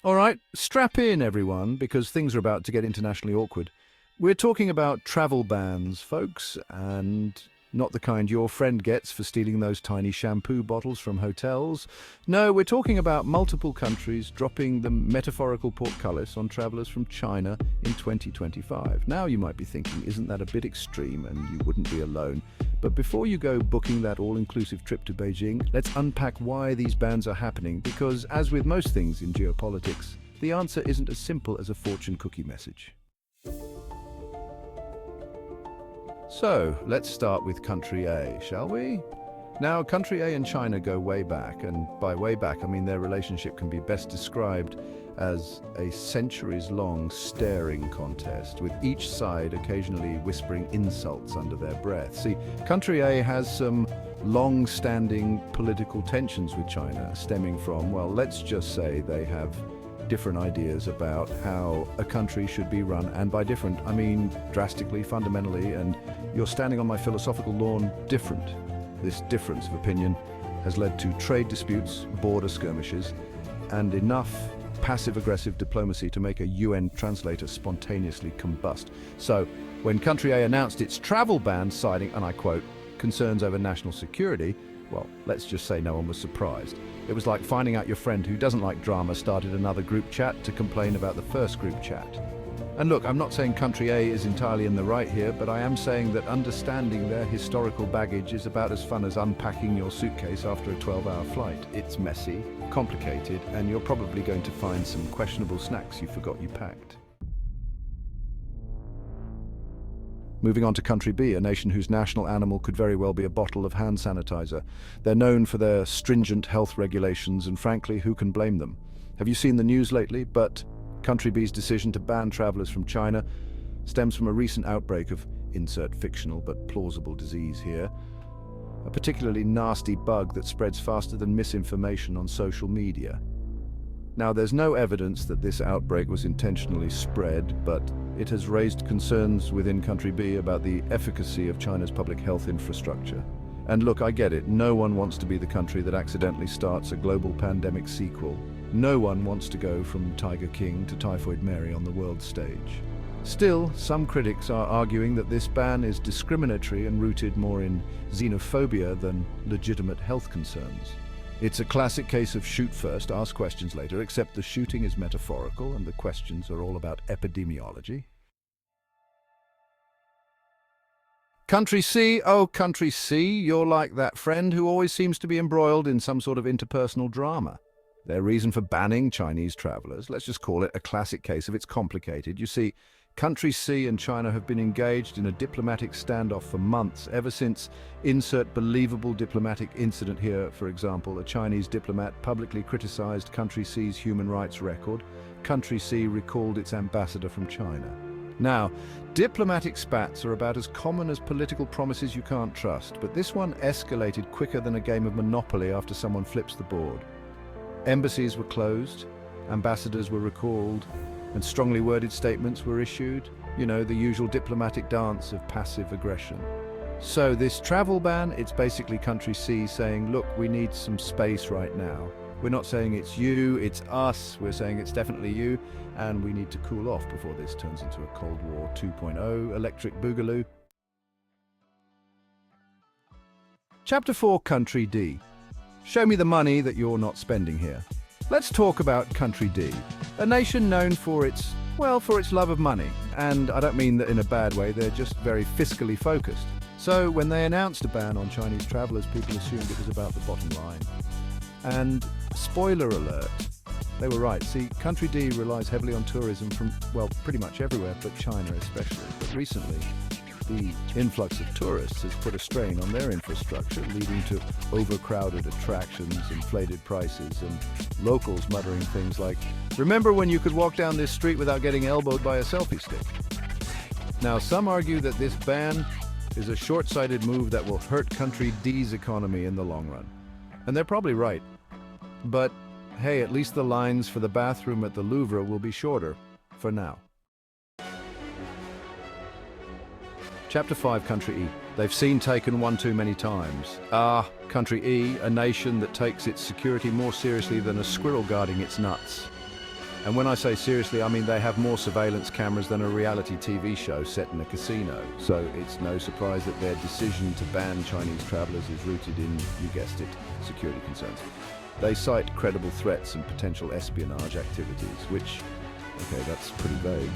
All right, strap in, everyone, because things are about to get internationally awkward. We're talking about travel bans, folks, and not the kind your friend gets for stealing those tiny shampoo bottles from hotels. No, we're talking about multiple countries dropping the metaphorical portcullis on travellers from China in 2025. Now you might be thinking, isn't that a bit extreme, and you wouldn't be alone? But before you go booking that all-inclusive trip to Beijing, let's unpack why these bans are happening, because as with most things in geopolitics, the answer isn't as simple as a fortune cookie message. So, let's start with country A, shall we? Now, country A and China go way back, and by way back I mean their relationship can be best described as a centuries-long staring contest, with each side occasionally whispering insults under their breath. See, country A has some long-standing political tensions with China, stemming from, well, let's just say they have different ideas about how a country should be run, and by different, I mean drastically, fundamentally, and you're standing on my philosophical lawn, different. This difference of opinion has led to trade disputes, border skirmishes, and enough passive-aggressive diplomacy to make a UN translator spontaneously combust. So, when country A announced its travel ban, citing, and I quote, concerns over national security, well, let's just say no one was surprised. It was like finding out your friend who doesn't like drama started another group chat to complain about the first group chat. And look, I'm not saying country A is entirely in the right here, but I am saying that understanding their historical baggage is about as fun as unpacking your suitcase after a 12-hour flight. It's messy, complicated, and you're probably going to find some questionable snacks you forgot you packed. Moving on to country B, a nation whose national animal could very well be a bottle of hand sanitizer. They're known for their stringent health regulations, and frankly, who can blame them? Have you seen the news lately? But country B's decision to ban travelers from China stems from a recent outbreak of insert fictional but plausible disease here. A particularly nasty bug that spreads faster than misinformation on social media. Now, there's no evidence that this outbreak was intentionally spread, but it has raised concerns within country B about the efficacy of China's public health infrastructure. And look, I get it, no one wants to be the country that accidentally starts a global pandemic sequel. No one wants to go from Tiger King to Typhoid Mary on the world stage. Still, some critics are arguing that this ban is discriminatory and rooted more in xenophobia than legitimate health concerns. It's a classic case of shoot first, ask questions later, except the shooting is metaphorical and the questions are all about epidemiology. Country C, oh country C, you're like that friend who always seems to be embroiled in some sort of interpersonal drama. Their reason for banning Chinese travelers, let's just call it a classic case of it's complicated. You see, country C and China have been engaged in a diplomatic standoff for months, ever since insert believable diplomatic incident here, for example. A Chinese diplomat publicly criticized country C's human rights record. Country C recalled its ambassador from China. Now, diplomatic spats are about as common as political promises you can't trust, but this one escalated quicker than a game of Monopoly after someone flips the board. Embassies were closed, ambassadors were recalled, and strongly worded statements were issued. You know, the usual diplomatic dance of passive aggression. So this travel ban, it's basically country C saying, look, we need some space right now. We're not saying it's you, it's us. We're saying it's definitely you, and we need to cool off before this turns into a Cold War 2.0 electric boogaloo. Chapter 4, Country D. Show me the money that you're not spending here. Let's talk about country D, a nation known for its love of money. And I don't mean that in a bad way, they're just very fiscally focused. So when they announced a ban on Chinese travelers, people assumed it was about the bottom line. And spoiler alert, they were right. See, country D relies heavily on tourism from, well, pretty much everywhere, but China especially. But recently, the influx of tourists has put a strain on their infrastructure, leading to overcrowded attractions, inflated prices, and locals muttering things like, remember when you could walk down this street without getting elbowed by a selfie stick? Now, some argue that this ban is a short-sighted move that will hurt country D's economy in the long run. And they're probably right. But hey, at least the lines for the bathroom at the Louvre will be shorter, for now. Chapter 5, Country E. They've seen Taken one too many times. Ah, Country E, a nation that takes its security more seriously than a squirrel guarding its nuts. And when I say seriously, I mean they have more surveillance cameras than a reality TV show set in a casino. So it's no surprise that their decision to ban Chinese travelers is rooted in, you guessed it, security concerns. They cite credible threats and potential espionage activities, which, okay, that's pretty vague,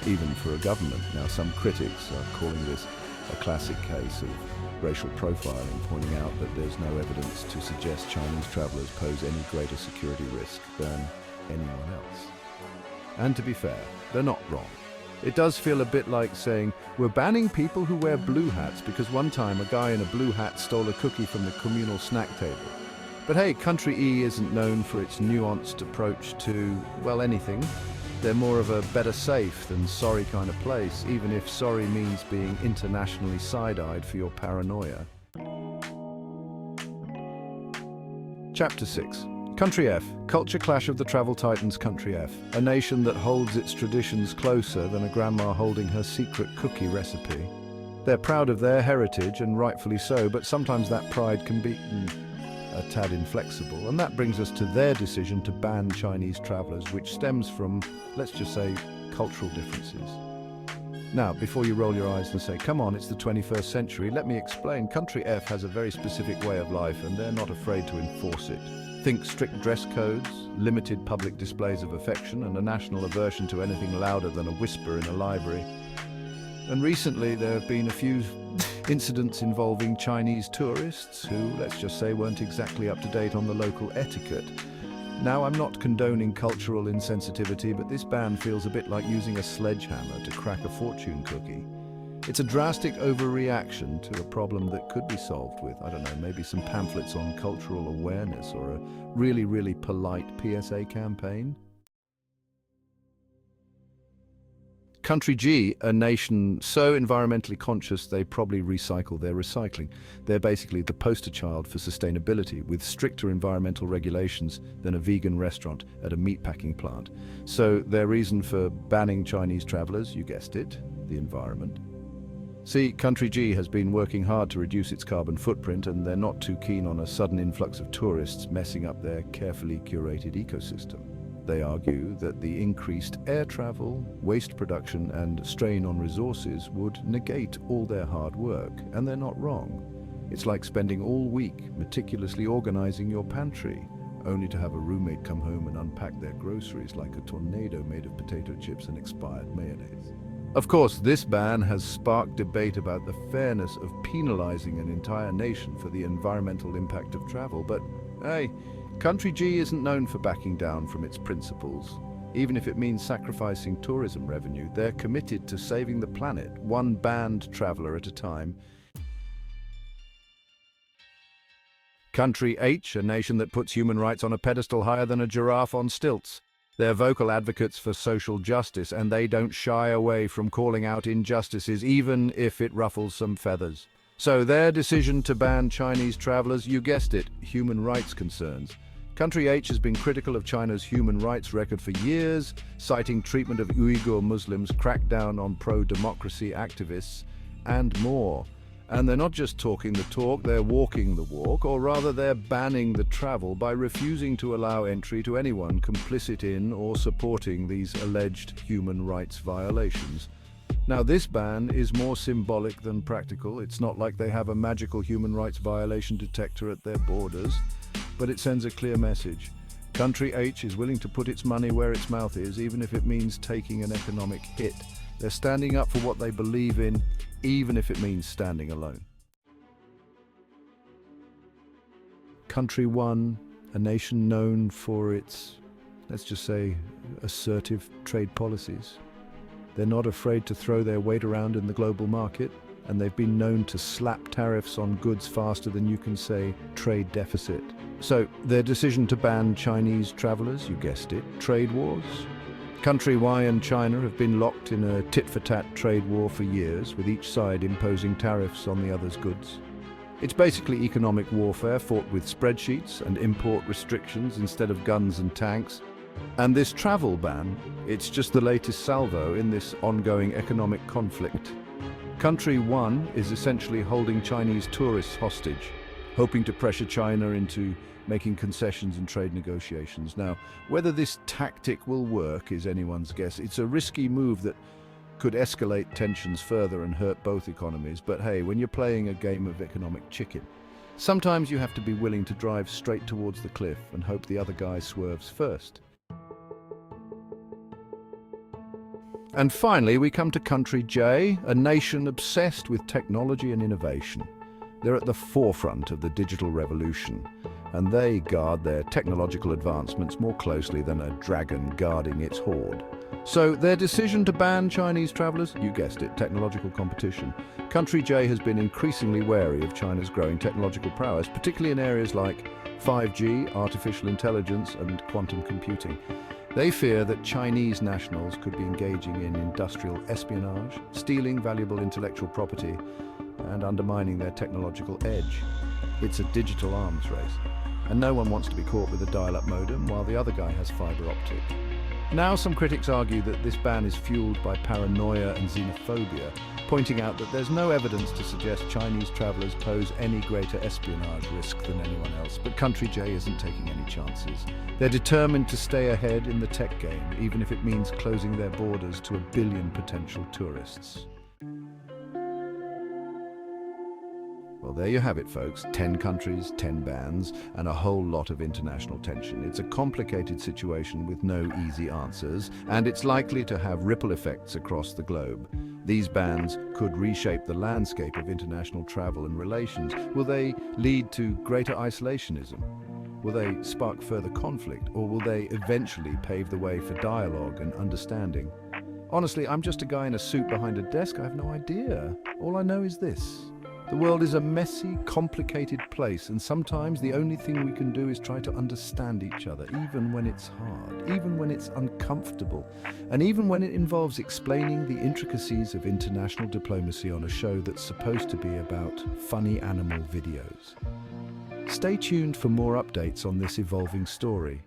even for a government. Now, some critics are calling this a classic case of racial profiling, pointing out that there's no evidence to suggest Chinese travelers pose any greater security risk than anyone else. And to be fair, they're not wrong. It does feel a bit like saying, we're banning people who wear blue hats because one time a guy in a blue hat stole a cookie from the communal snack table. But hey, Country E isn't known for its nuanced approach to, well, anything. They're more of a better safe than sorry kind of place, even if sorry means being internationally side-eyed for your paranoia. Chapter 6. Country F. Culture clash of the travel titans Country F. A nation that holds its traditions closer than a grandma holding her secret cookie recipe. They're proud of their heritage, and rightfully so, but sometimes that pride can be a tad inflexible, and that brings us to their decision to ban Chinese travelers, which stems from, let's just say, cultural differences. Now, before you roll your eyes and say, come on, it's the 21st century, let me explain. Country F has a very specific way of life, and they're not afraid to enforce it. Think strict dress codes, limited public displays of affection, and a national aversion to anything louder than a whisper in a library. And recently there have been a few incidents involving Chinese tourists who, let's just say, weren't exactly up to date on the local etiquette. Now, I'm not condoning cultural insensitivity, but this ban feels a bit like using a sledgehammer to crack a fortune cookie. It's a drastic overreaction to a problem that could be solved with, I don't know, maybe some pamphlets on cultural awareness or a really, really polite PSA campaign. Country G, a nation so environmentally conscious they probably recycle their recycling. They're basically the poster child for sustainability, with stricter environmental regulations than a vegan restaurant at a meatpacking plant. So their reason for banning Chinese travelers, you guessed it, the environment. See, Country G has been working hard to reduce its carbon footprint, and they're not too keen on a sudden influx of tourists messing up their carefully curated ecosystem. They argue that the increased air travel, waste production, and strain on resources would negate all their hard work, and they're not wrong. It's like spending all week meticulously organizing your pantry, only to have a roommate come home and unpack their groceries like a tornado made of potato chips and expired mayonnaise. Of course, this ban has sparked debate about the fairness of penalizing an entire nation for the environmental impact of travel, but hey, Country G isn't known for backing down from its principles. Even if it means sacrificing tourism revenue, they're committed to saving the planet, one banned traveler at a time. Country H, a nation that puts human rights on a pedestal higher than a giraffe on stilts. They're vocal advocates for social justice, and they don't shy away from calling out injustices, even if it ruffles some feathers. So their decision to ban Chinese travelers, you guessed it, human rights concerns. Country H has been critical of China's human rights record for years, citing treatment of Uyghur Muslims, crackdown on pro-democracy activists, and more. And they're not just talking the talk, they're walking the walk, or rather they're banning the travel by refusing to allow entry to anyone complicit in or supporting these alleged human rights violations. Now, this ban is more symbolic than practical. It's not like they have a magical human rights violation detector at their borders, but it sends a clear message. Country H is willing to put its money where its mouth is, even if it means taking an economic hit. They're standing up for what they believe in, even if it means standing alone. Country 1, a nation known for its, let's just say, assertive trade policies. They're not afraid to throw their weight around in the global market, and they've been known to slap tariffs on goods faster than you can say trade deficit. So their decision to ban Chinese travelers, you guessed it, trade wars. Country Y and China have been locked in a tit-for-tat trade war for years, with each side imposing tariffs on the other's goods. It's basically economic warfare fought with spreadsheets and import restrictions instead of guns and tanks. And this travel ban, it's just the latest salvo in this ongoing economic conflict. Country 1 is essentially holding Chinese tourists hostage, hoping to pressure China into making concessions and trade negotiations. Now, whether this tactic will work is anyone's guess. It's a risky move that could escalate tensions further and hurt both economies. But hey, when you're playing a game of economic chicken, sometimes you have to be willing to drive straight towards the cliff and hope the other guy swerves first. And finally, we come to country J, a nation obsessed with technology and innovation. They're at the forefront of the digital revolution, and they guard their technological advancements more closely than a dragon guarding its hoard. So their decision to ban Chinese travelers, you guessed it, technological competition. Country J has been increasingly wary of China's growing technological prowess, particularly in areas like 5G, artificial intelligence, and quantum computing. They fear that Chinese nationals could be engaging in industrial espionage, stealing valuable intellectual property, and undermining their technological edge. It's a digital arms race, and no one wants to be caught with a dial-up modem while the other guy has fiber optic. Now some critics argue that this ban is fueled by paranoia and xenophobia, pointing out that there's no evidence to suggest Chinese travelers pose any greater espionage risk than anyone else. But Country J isn't taking any chances. They're determined to stay ahead in the tech game, even if it means closing their borders to 1 billion potential tourists. Well, there you have it, folks. 10 countries, 10 bans, and a whole lot of international tension. It's a complicated situation with no easy answers, and it's likely to have ripple effects across the globe. These bans could reshape the landscape of international travel and relations. Will they lead to greater isolationism? Will they spark further conflict, or will they eventually pave the way for dialogue and understanding? Honestly, I'm just a guy in a suit behind a desk. I have no idea. All I know is this. The world is a messy, complicated place, and sometimes the only thing we can do is try to understand each other, even when it's hard, even when it's uncomfortable, and even when it involves explaining the intricacies of international diplomacy on a show that's supposed to be about funny animal videos. Stay tuned for more updates on this evolving story.